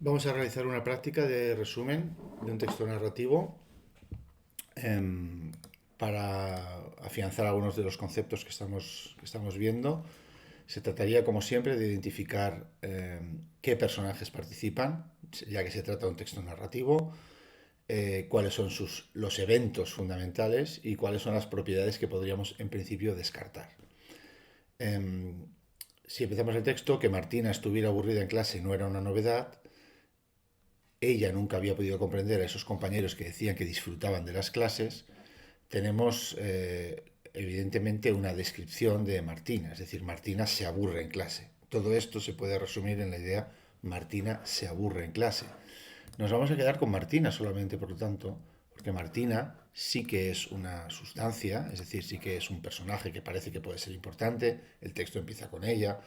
Vamos a realizar una práctica de resumen de un texto narrativo para afianzar algunos de los conceptos que estamos viendo. Se trataría, como siempre, de identificar qué personajes participan, ya que se trata de un texto narrativo, cuáles son los eventos fundamentales y cuáles son las propiedades que podríamos, en principio, descartar. Si empezamos el texto, que Martina estuviera aburrida en clase no era una novedad. Ella nunca había podido comprender a esos compañeros que decían que disfrutaban de las clases. Tenemos evidentemente una descripción de Martina, es decir, Martina se aburre en clase. Todo esto se puede resumir en la idea Martina se aburre en clase. Nos vamos a quedar con Martina solamente, por lo tanto, porque Martina sí que es una sustancia, es decir, sí que es un personaje que parece que puede ser importante, el texto empieza con ella,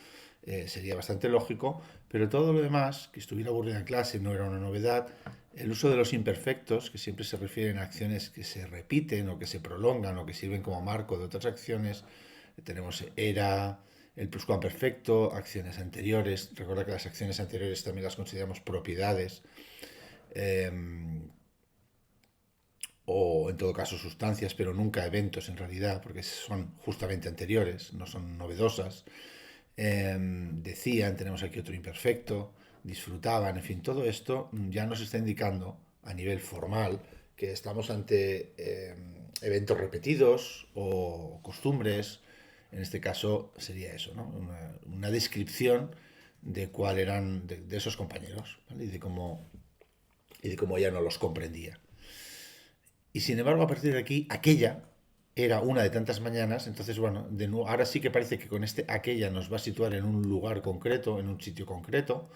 sería bastante lógico, pero todo lo demás, que estuviera aburrida en clase, no era una novedad. El uso de los imperfectos, que siempre se refieren a acciones que se repiten o que se prolongan o que sirven como marco de otras acciones, tenemos era, el pluscuamperfecto, acciones anteriores. Recuerda que las acciones anteriores también las consideramos propiedades, eh, o en todo caso sustancias, pero nunca eventos en realidad, porque son justamente anteriores, no son novedosas. Decían, tenemos aquí otro imperfecto, disfrutaban, en fin, todo esto ya nos está indicando a nivel formal que estamos ante eventos repetidos o costumbres. En este caso sería eso, ¿no? Una descripción de cuál eran de esos compañeros, ¿vale? Y de cómo ella no los comprendía. Y sin embargo, a partir de aquí, aquella era una de tantas mañanas. Entonces, bueno, de nuevo, ahora sí que parece que con este aquella nos va a situar en un lugar concreto, en un sitio concreto.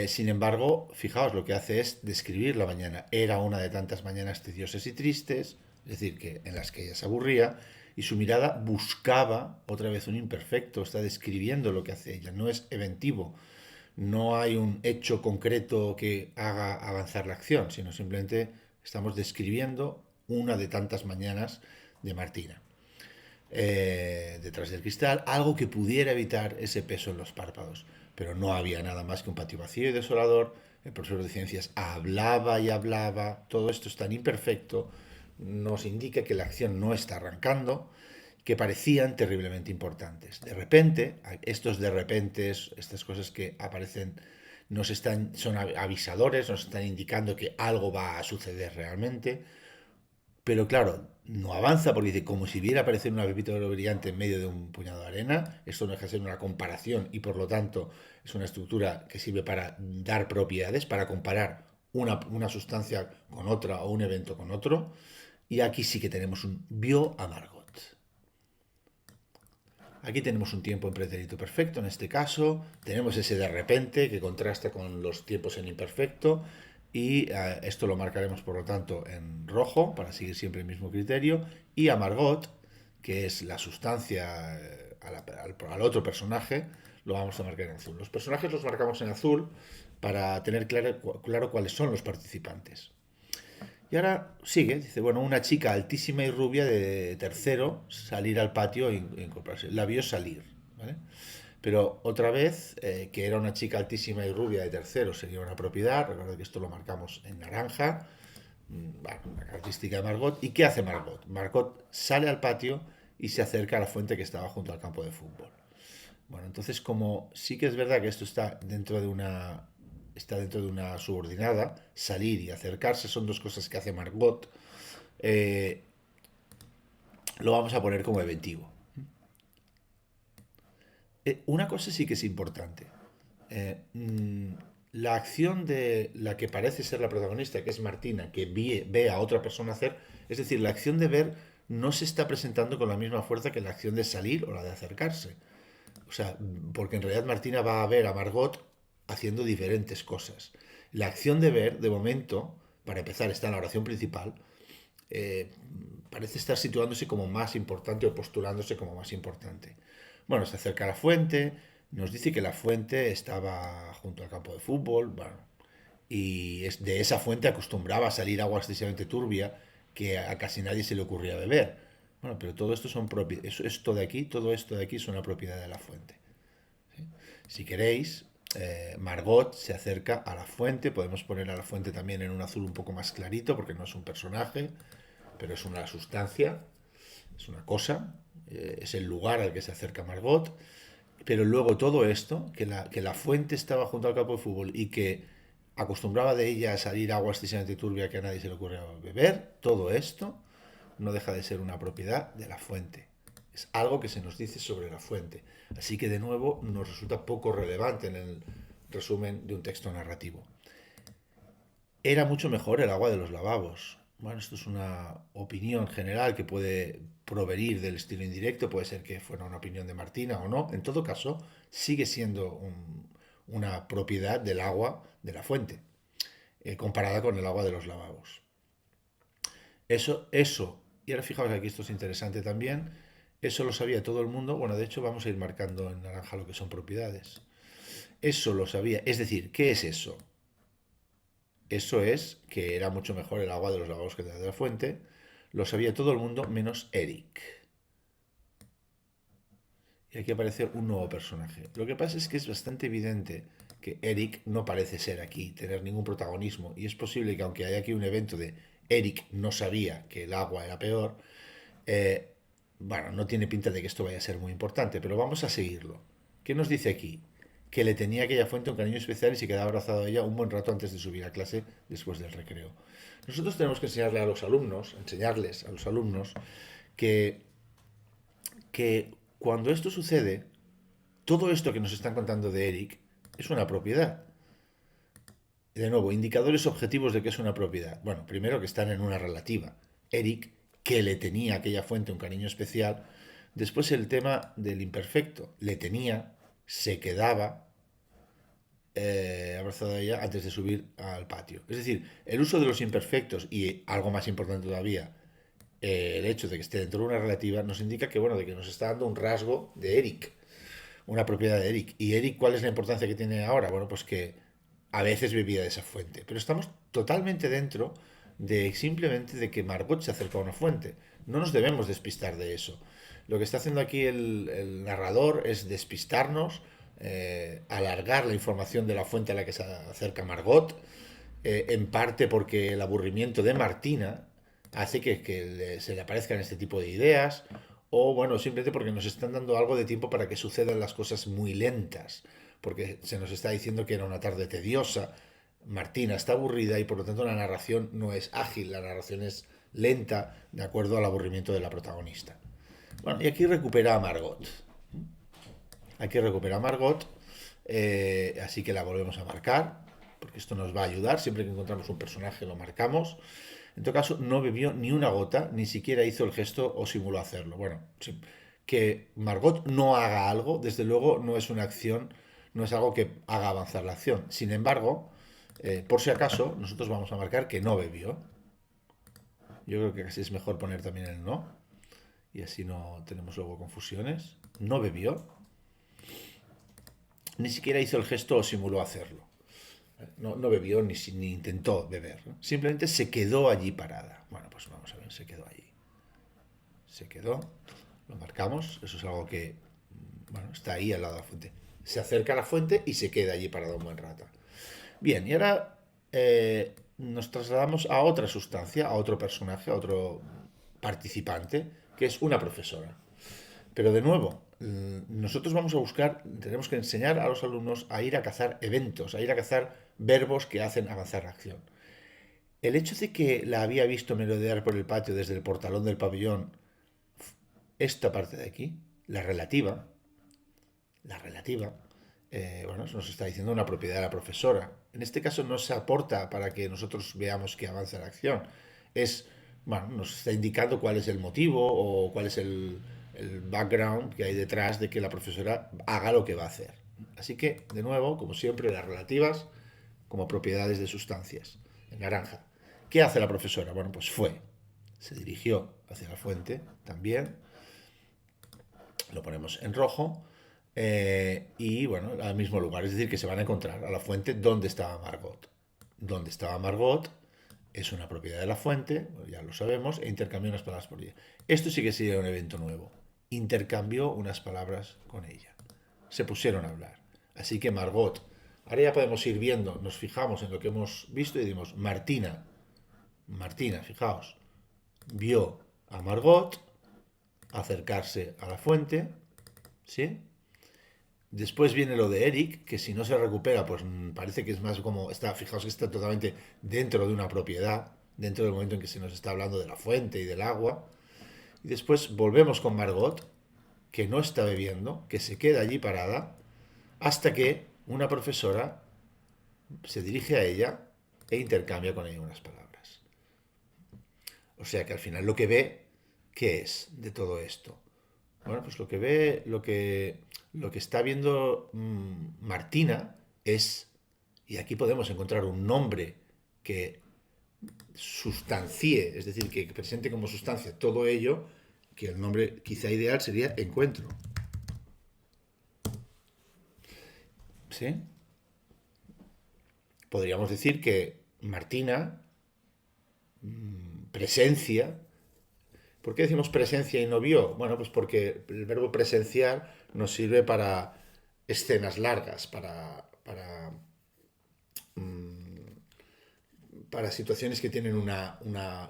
Sin embargo, fijaos, lo que hace es describir la mañana. Era una de tantas mañanas tediosas y tristes, es decir, que en las que ella se aburría, y su mirada buscaba otra vez un imperfecto, está describiendo lo que hace ella, no es eventivo, no hay un hecho concreto que haga avanzar la acción, sino simplemente estamos describiendo una de tantas mañanas de Martina. Detrás del cristal, algo que pudiera evitar ese peso en los párpados. Pero no había nada más que un patio vacío y desolador. El profesor de ciencias hablaba y hablaba. Todo esto es tan imperfecto. Nos indica que la acción no está arrancando, que parecían terriblemente importantes. De repente, estos de repente, estas cosas que aparecen, son avisadores, nos están indicando que algo va a suceder realmente. Pero claro, no avanza porque dice, como si viera aparecer una pepita de oro brillante en medio de un puñado de arena. Esto no deja de ser una comparación y por lo tanto es una estructura que sirve para dar propiedades, para comparar una sustancia con otra o un evento con otro. Y aquí sí que tenemos un vio a Margot. Aquí tenemos un tiempo en pretérito perfecto, en este caso. Tenemos ese de repente que contrasta con los tiempos en imperfecto. Y esto lo marcaremos, por lo tanto, en rojo para seguir siempre el mismo criterio. Y a Margot, que es la sustancia al otro personaje, lo vamos a marcar en azul. Los personajes los marcamos en azul para tener claro cuáles son los participantes. Y ahora sigue, dice, bueno, una chica altísima y rubia de tercero salir al patio e incorporarse. La vio salir, ¿vale? Pero otra vez, que era una chica altísima y rubia de tercero sería una propiedad. Recuerda que esto lo marcamos en naranja. Bueno, una característica de Margot. ¿Y qué hace Margot? Margot sale al patio y se acerca a la fuente que estaba junto al campo de fútbol. Bueno, entonces como sí que es verdad que esto está dentro de una subordinada, salir y acercarse son dos cosas que hace Margot, eh, lo vamos a poner como eventivo. Una cosa sí que es importante. Eh, mm, la acción de la que parece ser la protagonista, que es Martina, que ve a otra persona hacer, es decir, la acción de ver no se está presentando con la misma fuerza que la acción de salir o la de acercarse. O sea, porque en realidad Martina va a ver a Margot haciendo diferentes cosas. La acción de ver, de momento, para empezar, está en la oración principal, eh, parece estar situándose como más importante o postulándose como más importante. Bueno, se acerca a la fuente, nos dice que la fuente estaba junto al campo de fútbol, bueno, y de esa fuente acostumbraba a salir agua excesivamente turbia que a casi nadie se le ocurría beber. Bueno, pero todo esto son propiedades, todo esto de aquí es una propiedad de la fuente. Si queréis, Margot se acerca a la fuente. Podemos poner a la fuente también en un azul un poco más clarito porque no es un personaje, pero es una sustancia, es una cosa, es el lugar al que se acerca Margot. Pero luego todo esto, que la fuente estaba junto al campo de fútbol y que acostumbraba de ella a salir agua excesivamente turbia que a nadie se le ocurre beber, todo esto no deja de ser una propiedad de la fuente. Es algo que se nos dice sobre la fuente. Así que de nuevo nos resulta poco relevante en el resumen de un texto narrativo. Era mucho mejor el agua de los lavabos. Bueno, esto es una opinión general que puede provenir del estilo indirecto, puede ser que fuera una opinión de Martina o no. En todo caso, sigue siendo una propiedad del agua de la fuente, comparada con el agua de los lavabos. Eso, y ahora fijaos aquí, esto es interesante también, eso lo sabía todo el mundo. Bueno, de hecho vamos a ir marcando en naranja lo que son propiedades. Eso lo sabía, es decir, ¿qué es eso? Eso es que era mucho mejor el agua de los lavabos que de la fuente. Lo sabía todo el mundo menos Eric. Y aquí aparece un nuevo personaje. Lo que pasa es que es bastante evidente que Eric no parece ser aquí, tener ningún protagonismo. Y es posible que aunque haya aquí un evento de Eric no sabía que el agua era peor, eh, bueno, no tiene pinta de que esto vaya a ser muy importante, pero vamos a seguirlo. ¿Qué nos dice aquí? Que le tenía aquella fuente un cariño especial y se quedaba abrazado a ella un buen rato antes de subir a clase después del recreo. Nosotros tenemos que enseñarles a los alumnos que, que cuando esto sucede, todo esto que nos están contando de Eric es una propiedad. De nuevo, indicadores objetivos de que es una propiedad. Bueno, primero que están en una relativa. Eric, que le tenía a aquella fuente un cariño especial. Después el tema del imperfecto. Le tenía, se quedaba abrazado a ella antes de subir al patio. Es decir, el uso de los imperfectos y algo más importante todavía, el hecho de que esté dentro de una relativa nos indica que, bueno, de que nos está dando un rasgo de Eric, una propiedad de Eric. ¿Y Eric cuál es la importancia que tiene ahora? Bueno, pues que a veces bebía de esa fuente. Pero estamos totalmente dentro de simplemente de que Margot se acerca a una fuente. No nos debemos despistar de eso. Lo que está haciendo aquí el narrador es despistarnos, alargar la información de la fuente a la que se acerca Margot, en parte porque el aburrimiento de Martina hace que se le aparezcan este tipo de ideas, o bueno, simplemente porque nos están dando algo de tiempo para que sucedan las cosas muy lentas, porque se nos está diciendo que era una tarde tediosa, Martina está aburrida y por lo tanto la narración no es ágil, la narración es lenta de acuerdo al aburrimiento de la protagonista. Bueno, y aquí recupera a Margot. Aquí recupera a Margot, así que la volvemos a marcar, porque esto nos va a ayudar, siempre que encontramos un personaje lo marcamos. En todo caso, no bebió ni una gota, ni siquiera hizo el gesto o simuló hacerlo. Bueno, sí, que Margot no haga algo, desde luego no es una acción, no es algo que haga avanzar la acción. Sin embargo, por si acaso, nosotros vamos a marcar que no bebió. Yo creo que casi es mejor poner también el no, y así no tenemos luego confusiones. No bebió, ni siquiera hizo el gesto o simuló hacerlo. No bebió ni intentó beber. ¿No? Simplemente se quedó allí parada. Bueno, pues vamos a ver, se quedó allí. Se quedó, lo marcamos. Eso es algo que, bueno, está ahí al lado de la fuente. Se acerca a la fuente y se queda allí parada un buen rato. Bien, y ahora nos trasladamos a otra sustancia, a otro personaje, a otro participante, que es una profesora. Pero de nuevo, nosotros vamos a buscar, tenemos que enseñar a los alumnos a ir a cazar eventos, a ir a cazar verbos que hacen avanzar la acción. El hecho de que la había visto merodear por el patio desde el portalón del pabellón, esta parte de aquí, la relativa, bueno, nos está diciendo una propiedad de la profesora. En este caso no se aporta para que nosotros veamos que avanza la acción. Es, bueno, nos está indicando cuál es el motivo o cuál es el background que hay detrás de que la profesora haga lo que va a hacer. Así que, de nuevo, como siempre, las relativas como propiedades de sustancias. En naranja. ¿Qué hace la profesora? Bueno, pues se dirigió hacia la fuente también, lo ponemos en rojo, y bueno, al mismo lugar, es decir, que se van a encontrar a la fuente donde estaba Margot. Donde estaba Margot es una propiedad de la fuente, ya lo sabemos, e intercambió unas palabras por ella. Esto sí que sería un evento nuevo. Intercambió unas palabras con ella. Se pusieron a hablar. Así que Margot Ahora ya podemos ir viendo, nos fijamos en lo que hemos visto y decimos, Martina, fijaos, vio a Margot acercarse a la fuente, ¿sí? Después viene lo de Eric, que si no se recupera, pues parece que es más como, fijaos que está totalmente dentro de una propiedad, dentro del momento en que se nos está hablando de la fuente y del agua. Y después volvemos con Margot, que no está bebiendo, que se queda allí parada, hasta que una profesora se dirige a ella e intercambia con ella unas palabras. O sea que al final lo que ve, ¿qué es de todo esto? Bueno, pues lo que ve, lo que está viendo Martina es, y aquí podemos encontrar un nombre que sustancie, es decir, que presente como sustancia todo ello, que el nombre quizá ideal sería encuentro. ¿Sí? Podríamos decir que Martina presencia. ¿Por qué decimos presencia y no vio? Bueno, pues porque el verbo presenciar nos sirve para escenas largas, para situaciones que tienen una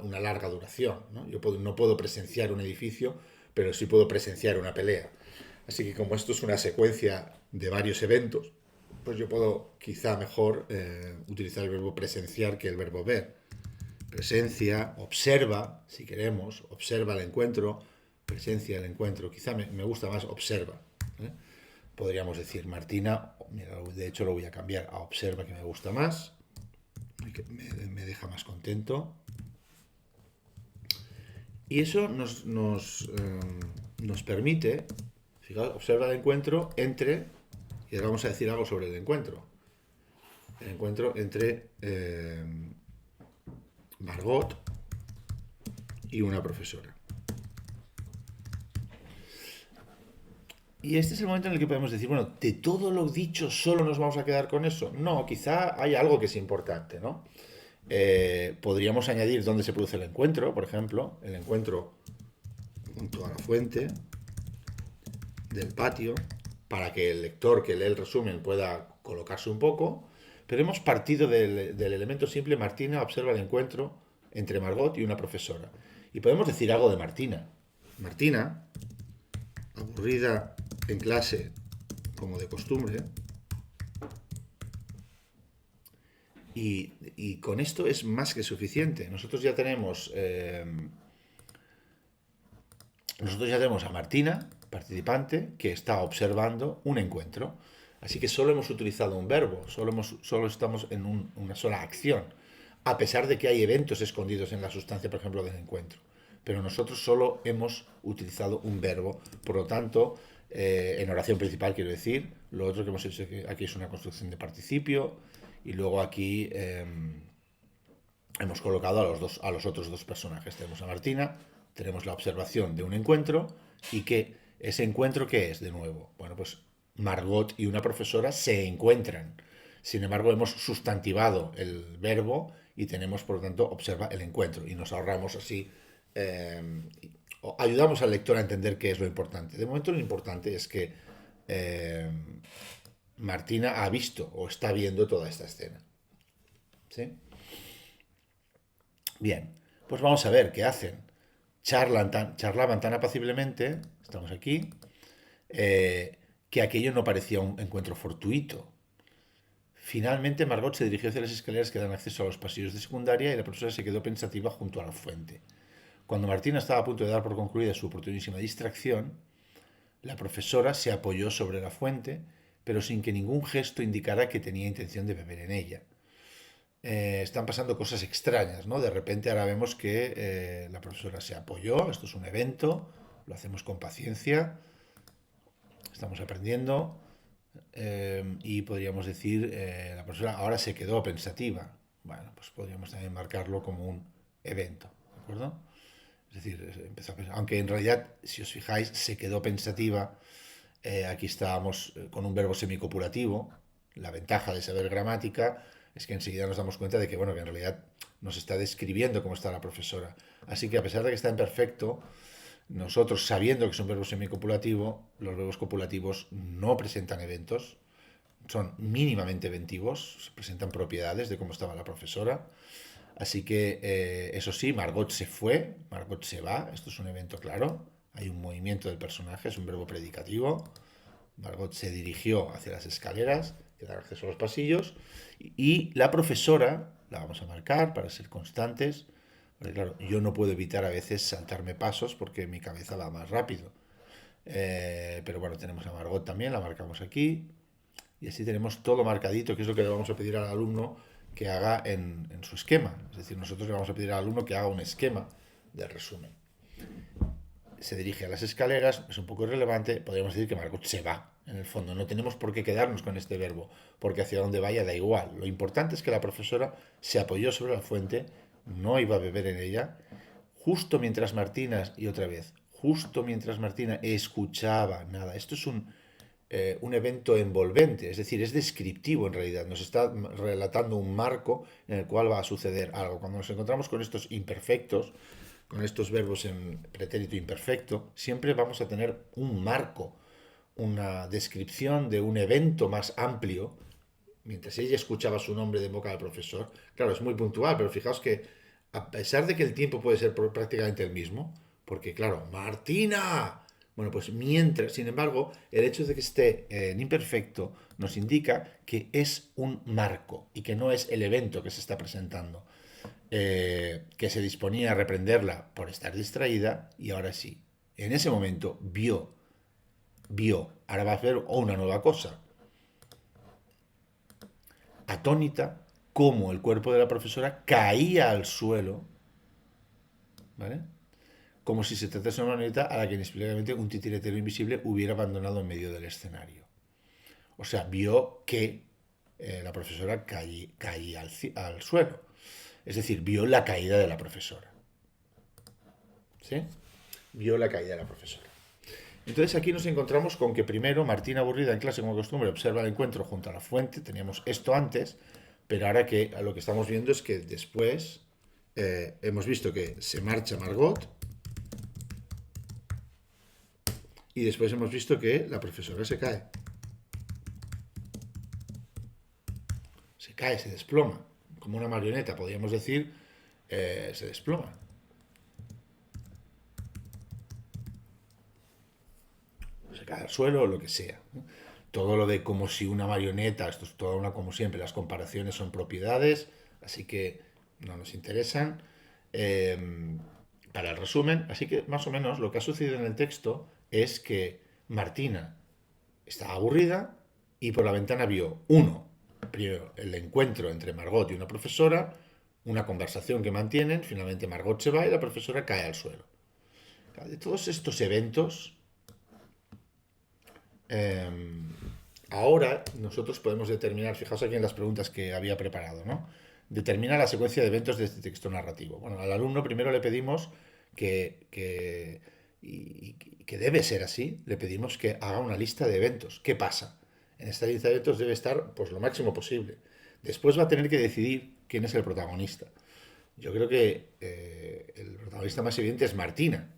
larga duración, ¿no? Yo no puedo presenciar un edificio, pero sí puedo presenciar una pelea. Así que como esto es una secuencia de varios eventos, pues yo puedo quizá mejor utilizar el verbo presenciar que el verbo ver. Presencia, observa, si queremos, observa el encuentro, presencia el encuentro. Quizá me gusta más observa. ¿Eh? Podríamos decir Martina, mira, de hecho lo voy a cambiar a observa, que me gusta más, me deja más contento. Y eso nos permite, fijaos, observa el encuentro entre, y ahora vamos a decir algo sobre el encuentro entre Margot y una profesora. Y este es el momento en el que podemos decir, bueno, de todo lo dicho solo nos vamos a quedar con eso. No, quizá hay algo que es importante, ¿no? Podríamos añadir dónde se produce el encuentro, por ejemplo, el encuentro junto a la fuente del patio, para que el lector que lee el resumen pueda colocarse un poco, pero hemos partido del elemento simple. Martina observa el encuentro entre Margot y una profesora. Y podemos decir algo de Martina. Martina, aburrida en clase como de costumbre, y con esto es más que suficiente. Nosotros ya tenemos a Martina, participante, que está observando un encuentro. Así que solo hemos utilizado un verbo, solo estamos en una sola acción, a pesar de que hay eventos escondidos en la sustancia, por ejemplo, del encuentro. Pero nosotros solo hemos utilizado un verbo, por lo tanto, en oración principal quiero decir, lo otro que hemos hecho aquí es una construcción de participio, y luego aquí hemos colocado a los otros dos personajes. Tenemos a Martina, tenemos la observación de un encuentro, y que ese encuentro, ¿qué es de nuevo? Bueno, pues Margot y una profesora se encuentran. Sin embargo, hemos sustantivado el verbo y tenemos, por lo tanto, observa el encuentro, y nos ahorramos así, ayudamos al lector a entender qué es lo importante. De momento lo importante es que eh, Martina ha visto o está viendo toda esta escena. ¿Sí? Bien, pues vamos a ver qué hacen. Charlaban tan apaciblemente, estamos aquí, que aquello no parecía un encuentro fortuito. Finalmente, Margot se dirigió hacia las escaleras que dan acceso a los pasillos de secundaria, y la profesora se quedó pensativa junto a la fuente. Cuando Martina estaba a punto de dar por concluida su oportunísima distracción, la profesora se apoyó sobre la fuente, pero sin que ningún gesto indicara que tenía intención de beber en ella. Están pasando cosas extrañas, ¿no? De repente ahora vemos que la profesora se apoyó, esto es un evento, lo hacemos con paciencia, estamos aprendiendo, y podríamos decir, la profesora ahora se quedó pensativa. Bueno, pues podríamos también marcarlo como un evento, ¿de acuerdo? Es decir, empezó a pensar, aunque en realidad, si os fijáis, se quedó pensativa. Aquí estábamos con un verbo semicopulativo. La ventaja de saber gramática es que enseguida nos damos cuenta de que, bueno, que en realidad nos está describiendo cómo está la profesora. Así que a pesar de que está en perfecto, nosotros, sabiendo que es un verbo semicopulativo, los verbos copulativos no presentan eventos, son mínimamente inventivos, se presentan propiedades de cómo estaba la profesora. Así que, eso sí, Margot se fue, Margot se va, esto es un evento claro, hay un movimiento del personaje, es un verbo predicativo. Margot se dirigió hacia las escaleras que dan acceso a los pasillos y la profesora, la vamos a marcar para ser constantes, porque claro, yo no puedo evitar a veces saltarme pasos porque mi cabeza va más rápido. Pero bueno, tenemos a Margot también, la marcamos aquí. Y así tenemos todo marcadito, que es lo que le vamos a pedir al alumno que haga en su esquema. Es decir, nosotros le vamos a pedir al alumno que haga un esquema del resumen. Se dirige a las escaleras, es un poco irrelevante, podríamos decir que Margot se va, en el fondo. No tenemos por qué quedarnos con este verbo, porque hacia donde vaya da igual. Lo importante es que la profesora se apoyó sobre la fuente, no iba a beber en ella, justo mientras Martina, y otra vez, justo mientras Martina escuchaba nada. Esto es un evento envolvente, es decir, es descriptivo en realidad, nos está relatando un marco en el cual va a suceder algo. Cuando nos encontramos con estos imperfectos, con estos verbos en pretérito imperfecto, siempre vamos a tener un marco, una descripción de un evento más amplio, mientras ella escuchaba su nombre de boca del profesor. Claro, es muy puntual, pero fijaos que a pesar de que el tiempo puede ser prácticamente el mismo, porque claro, Martina, bueno, pues mientras, sin embargo, el hecho de que esté en imperfecto nos indica que es un marco y que no es el evento que se está presentando, que se disponía a reprenderla por estar distraída y ahora sí, en ese momento vio, ahora va a ver una nueva cosa, atónita, cómo el cuerpo de la profesora caía al suelo, ¿vale? Como si se tratase de una marioneta a la que inexplicablemente un titiritero invisible hubiera abandonado en medio del escenario. O sea, vio que la profesora caía al suelo. Es decir, vio la caída de la profesora. ¿Sí? Vio la caída de la profesora. Entonces aquí nos encontramos con que primero Martina, aburrida en clase como costumbre, observa el encuentro junto a la fuente. Teníamos esto antes, pero ahora que lo que estamos viendo es que después hemos visto que se marcha Margot y después hemos visto que la profesora se cae. Se cae, se desploma, como una marioneta, podríamos decir, se desploma. Se cae al suelo o lo que sea. Todo lo de como si una marioneta, esto es toda una como siempre, las comparaciones son propiedades, así que no nos interesan. Eh, para el resumen, así que más o menos lo que ha sucedido en el texto es que Martina estaba aburrida y por la ventana vio, uno, primero el encuentro entre Margot y una profesora, una conversación que mantienen, finalmente Margot se va y la profesora cae al suelo. De todos estos eventos, eh, ahora nosotros podemos determinar, fijaos aquí en las preguntas que había preparado, ¿no? Determina la secuencia de eventos de este texto narrativo. Bueno, al alumno primero le pedimos que debe ser así, le pedimos que haga una lista de eventos. ¿Qué pasa? En esta lista de eventos debe estar pues lo máximo posible. Después va a tener que decidir quién es el protagonista. Yo creo que el protagonista más evidente es Martina.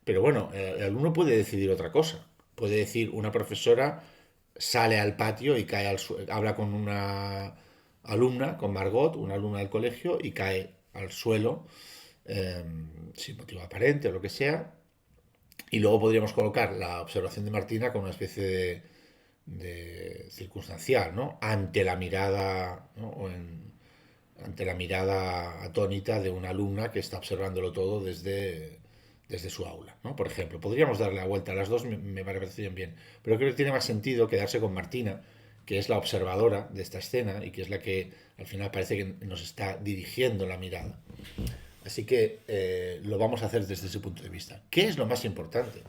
Pero bueno, el alumno puede decidir otra cosa. Puede decir, una profesora sale al patio y cae habla con una alumna, con Margot, una alumna del colegio, y cae al suelo eh, sin motivo aparente o lo que sea. Y luego podríamos colocar la observación de Martina como una especie de circunstancial, ¿no? Ante la mirada, ¿no? Ante la mirada atónita de una alumna que está observándolo todo desde su aula, ¿no? Por ejemplo, podríamos darle la vuelta a las dos, me parecerían bien, pero creo que tiene más sentido quedarse con Martina, que es la observadora de esta escena y que es la que al final parece que nos está dirigiendo la mirada. Así que lo vamos a hacer desde ese punto de vista. ¿Qué es lo más importante?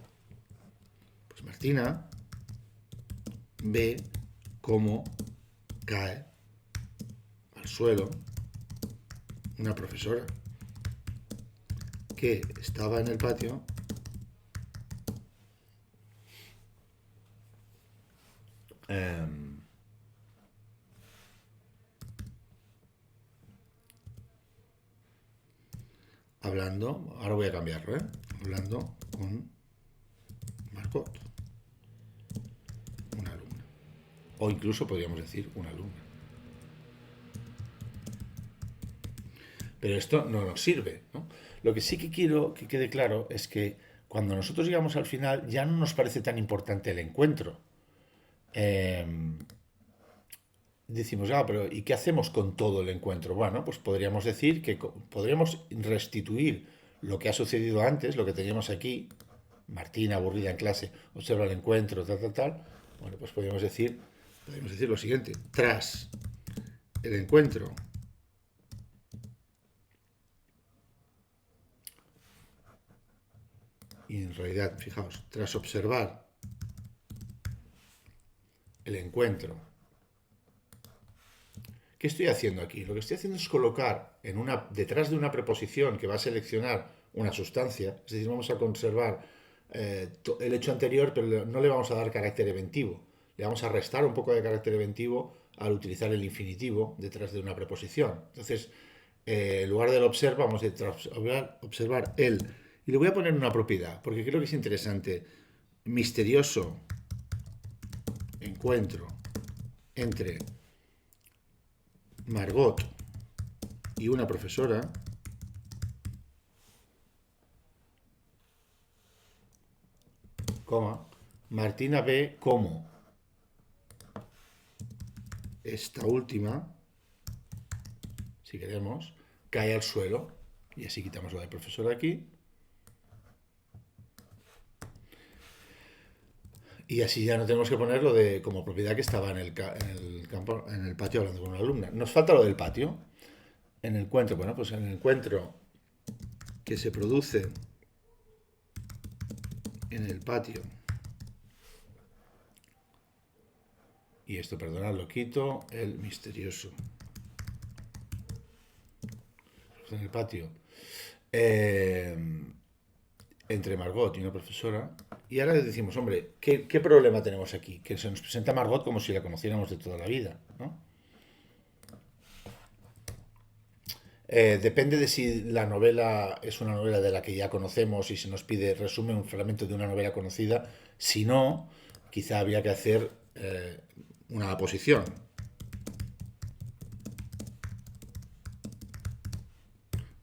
Pues Martina ve cómo cae al suelo una profesora que estaba en el patio eh, hablando, ahora voy a cambiarlo, hablando con Margot, una alumna. o incluso podríamos decir una alumna. Pero esto no nos sirve, ¿no? Lo que sí que quiero que quede claro es que cuando nosotros llegamos al final ya no nos parece tan importante el encuentro. Eh, Decimos, pero ¿y qué hacemos con todo el encuentro? Bueno, pues podríamos decir que podríamos restituir lo que ha sucedido antes, lo que teníamos aquí, Martina aburrida en clase, observa el encuentro, tal, tal, tal. Bueno, pues podríamos decir lo siguiente, tras el encuentro y en realidad, fijaos, tras observar el encuentro, ¿qué estoy haciendo aquí? Lo que estoy haciendo es colocar detrás de una preposición que va a seleccionar una sustancia, es decir, vamos a conservar el hecho anterior, pero no le vamos a dar carácter eventivo. Le vamos a restar un poco de carácter eventivo al utilizar el infinitivo detrás de una preposición. Entonces, en lugar del observa, vamos a observar el. Y le voy a poner una propiedad, porque creo que es interesante. Misterioso encuentro entre Margot y una profesora, coma, Martina ve cómo esta última, si queremos, cae al suelo, y así quitamos lo de profesora aquí, y así ya no tenemos que ponerlo de como propiedad que estaba en el campo, en el patio hablando con una alumna. Nos falta lo del patio. En el encuentro, bueno, pues en el encuentro que se produce en el patio, y esto, perdonad, lo quito, el misterioso, en el patio, eh, entre Margot y una profesora, y ahora le decimos, hombre, ¿qué problema tenemos aquí? Que se nos presenta Margot como si la conociéramos de toda la vida, ¿no? Depende de si la novela es una novela de la que ya conocemos y se nos pide resumen un fragmento de una novela conocida. Si no, quizá habría que hacer una aposición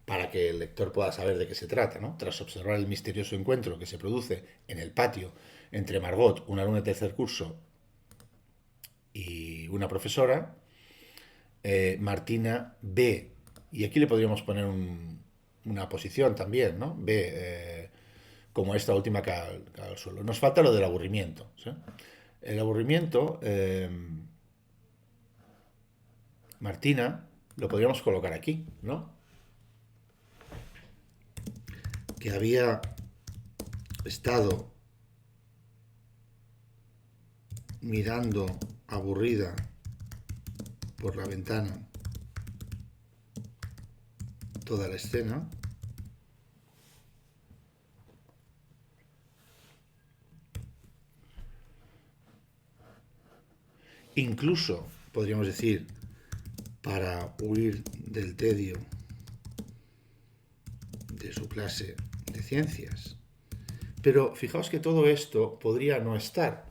para que el lector pueda saber de qué se trata, ¿no? Tras observar el misterioso encuentro que se produce en el patio entre Margot, una alumna de tercer curso, y una profesora, Martina ve, y aquí le podríamos poner una posición también, ¿no? Ve como esta última cae al suelo. Nos falta lo del aburrimiento. ¿Sí? El aburrimiento, Martina, lo podríamos colocar aquí, ¿no? Que había estado mirando aburrida por la ventana toda la escena. Incluso, podríamos decir, para huir del tedio de su clase de ciencias. Pero fijaos que todo esto podría no estar.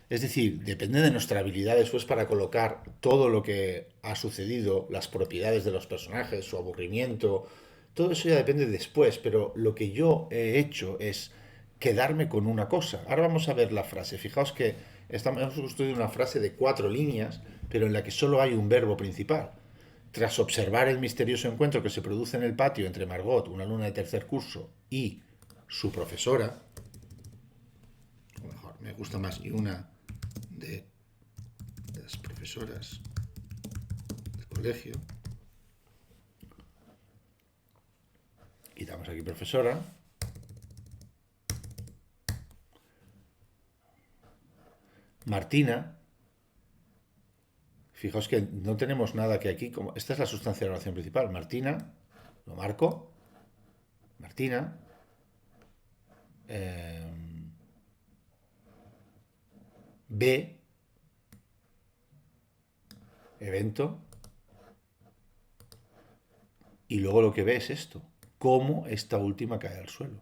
Es decir, depende de nuestra habilidad después para colocar todo lo que ha sucedido, las propiedades de los personajes, su aburrimiento, todo eso ya depende después, pero lo que yo he hecho es quedarme con una cosa. Ahora vamos a ver la frase. Fijaos que hemos construido una frase de 4 líneas, pero en la que solo hay un verbo principal. Tras observar el misterioso encuentro que se produce en el patio entre Margot, una alumna de tercer curso, y su profesora, o mejor, me gusta más, y una de las profesoras del colegio, quitamos aquí profesora, Martina, fijaos que no tenemos nada que aquí, como esta es la sustancia de la oración principal, Martina, lo marco, Martina, ve, evento, y luego lo que ve es esto, cómo esta última cae al suelo.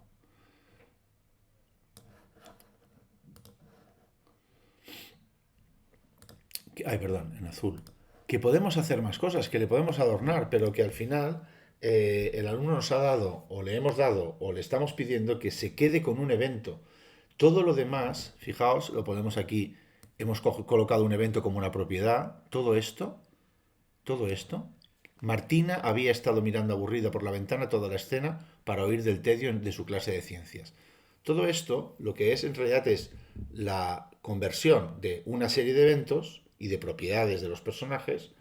Ay, perdón, en azul. Que podemos hacer más cosas, que le podemos adornar, pero que al final el alumno nos ha dado, o le hemos dado, o le estamos pidiendo que se quede con un evento. Todo lo demás, fijaos, lo ponemos aquí, hemos colocado un evento como una propiedad, todo esto. Martina había estado mirando aburrida por la ventana toda la escena para oír del tedio de su clase de ciencias. Todo esto lo que es en realidad es la conversión de una serie de eventos y de propiedades de los personajes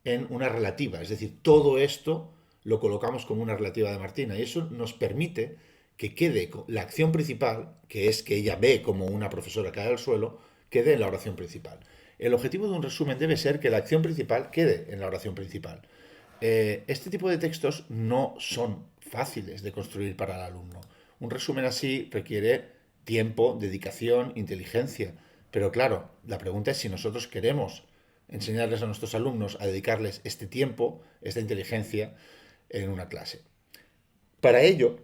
en una relativa. Es decir, todo esto lo colocamos como una relativa de Martina y eso nos permite que quede la acción principal, que es que ella ve como una profesora cae al suelo, quede en la oración principal. El objetivo de un resumen debe ser que la acción principal quede en la oración principal. Este tipo de textos no son fáciles de construir para el alumno. Un resumen así requiere tiempo, dedicación, inteligencia. Pero claro, la pregunta es si nosotros queremos enseñarles a nuestros alumnos a dedicarles este tiempo, esta inteligencia en una clase. Para ello,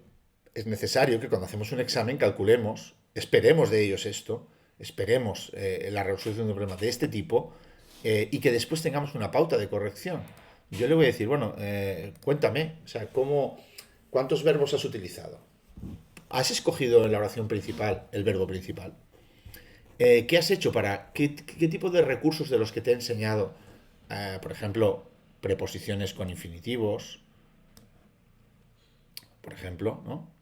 es necesario que cuando hacemos un examen calculemos, esperemos de ellos esto, esperemos la resolución de un problema de este tipo y que después tengamos una pauta de corrección. Yo le voy a decir, bueno, cuéntame, o sea, ¿cuántos verbos has utilizado? ¿Has escogido en la oración principal el verbo principal? ¿Qué has hecho para, qué tipo de recursos de los que te he enseñado, por ejemplo, preposiciones con infinitivos, por ejemplo, ¿no?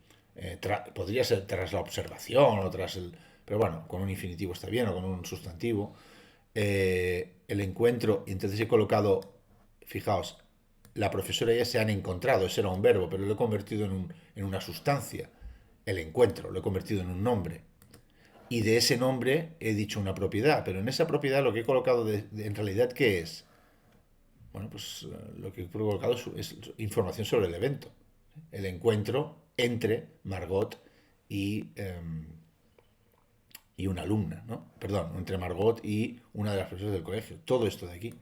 Podría ser tras la observación o tras el... Pero bueno, con un infinitivo está bien o con un sustantivo. El encuentro, y entonces he colocado, fijaos, la profesora y ella se han encontrado, ese era un verbo, pero lo he convertido en una sustancia. El encuentro, lo he convertido en un nombre. Y de ese nombre he dicho una propiedad, pero en esa propiedad lo que he colocado en realidad, ¿qué es? Bueno, pues lo que he colocado es información sobre el evento. El encuentro entre Margot y, y una alumna, ¿no? Perdón, entre Margot y una de las profesoras del colegio. Todo esto de aquí.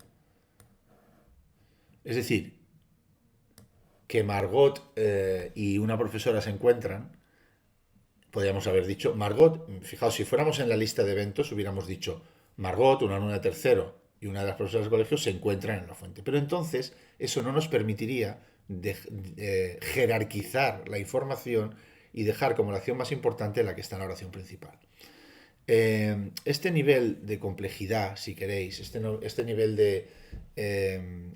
Es decir, que Margot y una profesora se encuentran, podríamos haber dicho, Margot, fijaos, si fuéramos en la lista de eventos, hubiéramos dicho, Margot, una alumna de tercero y una de las profesoras del colegio se encuentran en la fuente. Pero entonces eso no nos permitiría jerarquizar la información y dejar como la acción más importante la que está en la oración principal. Este nivel de complejidad, si queréis, este nivel de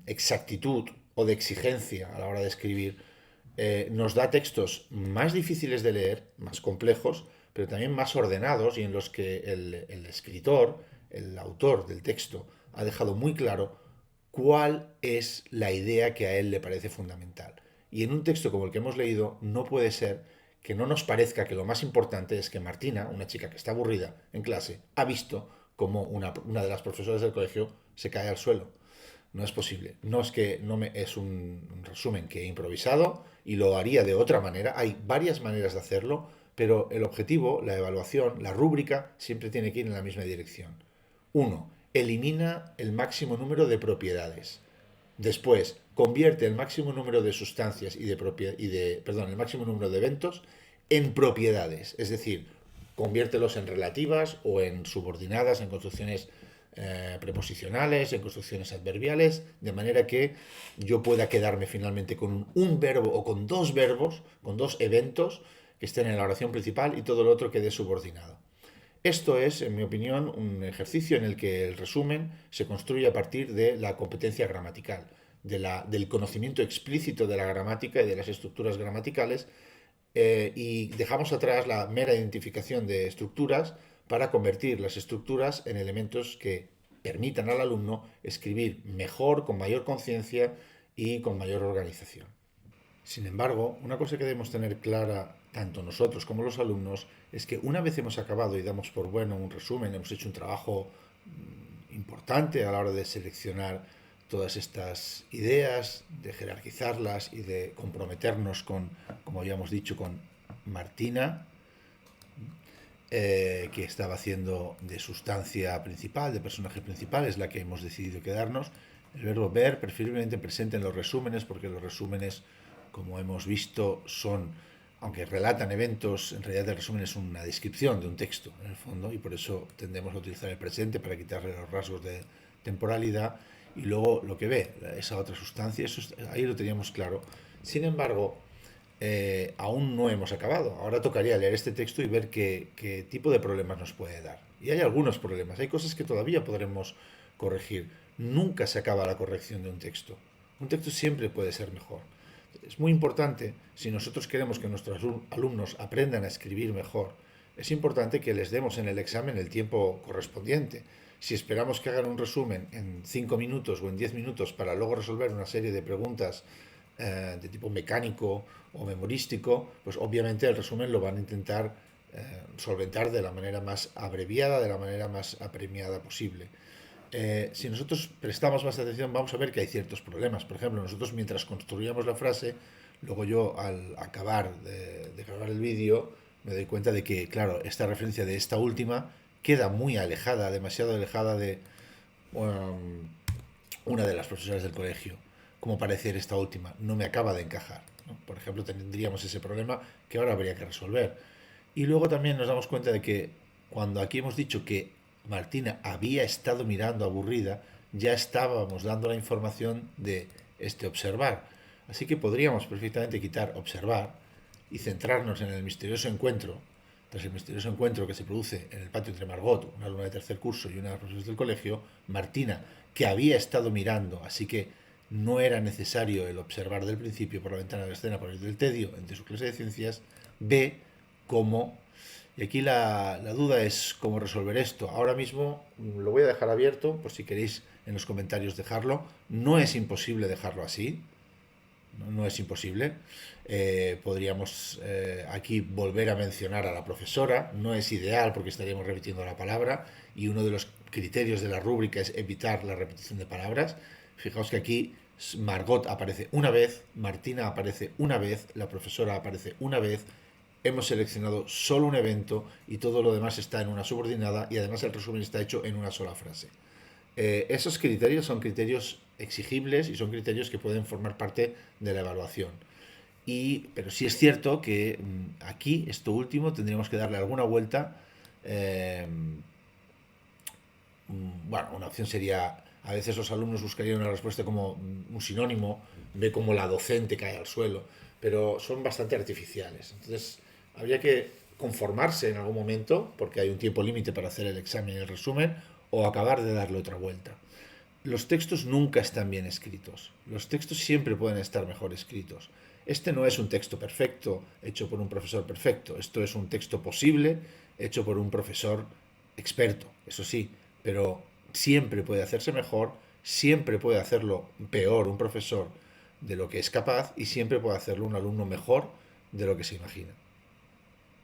exactitud o de exigencia a la hora de escribir, nos da textos más difíciles de leer, más complejos, pero también más ordenados y en los que el escritor, el autor del texto, ha dejado muy claro cuál es la idea que a él le parece fundamental. Y en un texto como el que hemos leído no puede ser que no nos parezca que lo más importante es que Martina, una chica que está aburrida en clase, ha visto como una de las profesoras del colegio se cae al suelo. No es posible. No es que no me, es un resumen que he improvisado y lo haría de otra manera. Hay varias maneras de hacerlo, pero el objetivo, la evaluación, la rúbrica, siempre tiene que ir en la misma dirección. Uno, elimina el máximo número de propiedades. Después, convierte el máximo número de sustancias el máximo número de eventos en propiedades. Es decir, conviértelos en relativas o en subordinadas, en construcciones preposicionales, en construcciones adverbiales, de manera que yo pueda quedarme finalmente con un verbo o con dos verbos, con dos eventos que estén en la oración principal y todo lo otro quede subordinado. Esto es, en mi opinión, un ejercicio en el que el resumen se construye a partir de la competencia gramatical, del conocimiento explícito de la gramática y de las estructuras gramaticales, y dejamos atrás la mera identificación de estructuras para convertir las estructuras en elementos que permitan al alumno escribir mejor, con mayor conciencia y con mayor organización. Sin embargo, una cosa que debemos tener clara tanto nosotros como los alumnos es que una vez hemos acabado y damos por bueno un resumen, hemos hecho un trabajo importante a la hora de seleccionar todas estas ideas, de jerarquizarlas y de comprometernos con, como habíamos dicho, con Martina, que estaba haciendo de sustancia principal, de personaje principal, es la que hemos decidido quedarnos. El verbo ver, preferiblemente presente en los resúmenes, porque los resúmenes, como hemos visto, son, aunque relatan eventos, en realidad el resumen es una descripción de un texto, en el fondo, y por eso tendemos a utilizar el presente para quitarle los rasgos de temporalidad y luego lo que ve, esa otra sustancia, ahí lo teníamos claro. Sin embargo, aún no hemos acabado. Ahora tocaría leer este texto y ver qué tipo de problemas nos puede dar. Y hay algunos problemas, hay cosas que todavía podremos corregir. Nunca se acaba la corrección de un texto. Un texto siempre puede ser mejor. Es muy importante, si nosotros queremos que nuestros alumnos aprendan a escribir mejor, es importante que les demos en el examen el tiempo correspondiente. Si esperamos que hagan un resumen en 5 minutos o en 10 minutos para luego resolver una serie de preguntas de tipo mecánico o memorístico, pues obviamente el resumen lo van a intentar solventar de la manera más abreviada, de la manera más apremiada posible. Si nosotros prestamos más atención, vamos a ver que hay ciertos problemas. Por ejemplo, nosotros mientras construíamos la frase, luego yo al acabar de grabar el vídeo, me doy cuenta de que, claro, esta referencia de esta última queda muy alejada, demasiado alejada de una de las profesoras del colegio, como parecer esta última. No me acaba de encajar, ¿no? Por ejemplo, tendríamos ese problema que ahora habría que resolver. Y luego también nos damos cuenta de que cuando aquí hemos dicho que Martina había estado mirando aburrida, ya estábamos dando la información de este observar. Así que podríamos perfectamente quitar observar y centrarnos en el misterioso encuentro, tras el misterioso encuentro que se produce en el patio entre Margot, una alumna de tercer curso, y una de las profesoras del colegio, Martina, que había estado mirando, así que no era necesario el observar del principio por la ventana de la escena por el del tedio entre su clase de ciencias, ve cómo. Y aquí la duda es cómo resolver esto. Ahora mismo lo voy a dejar abierto, por si queréis en los comentarios dejarlo. No es imposible dejarlo así, no es imposible. Podríamos aquí volver a mencionar a la profesora. No es ideal porque estaríamos repitiendo la palabra y uno de los criterios de la rúbrica es evitar la repetición de palabras. Fijaos que aquí Margot aparece una vez, Martina aparece una vez, la profesora aparece una vez. Hemos seleccionado solo un evento y todo lo demás está en una subordinada y además el resumen está hecho en una sola frase. Esos criterios son criterios exigibles y son criterios que pueden formar parte de la evaluación. Pero sí es cierto que aquí, esto último, tendríamos que darle alguna vuelta. Bueno, una opción sería, a veces los alumnos buscarían una respuesta como un sinónimo, ve como la docente cae al suelo, pero son bastante artificiales. Entonces, habría que conformarse en algún momento, porque hay un tiempo límite para hacer el examen y el resumen, o acabar de darle otra vuelta. Los textos nunca están bien escritos. Los textos siempre pueden estar mejor escritos. Este no es un texto perfecto hecho por un profesor perfecto. Esto es un texto posible hecho por un profesor experto, eso sí, pero siempre puede hacerse mejor, siempre puede hacerlo peor un profesor de lo que es capaz y siempre puede hacerlo un alumno mejor de lo que se imagina.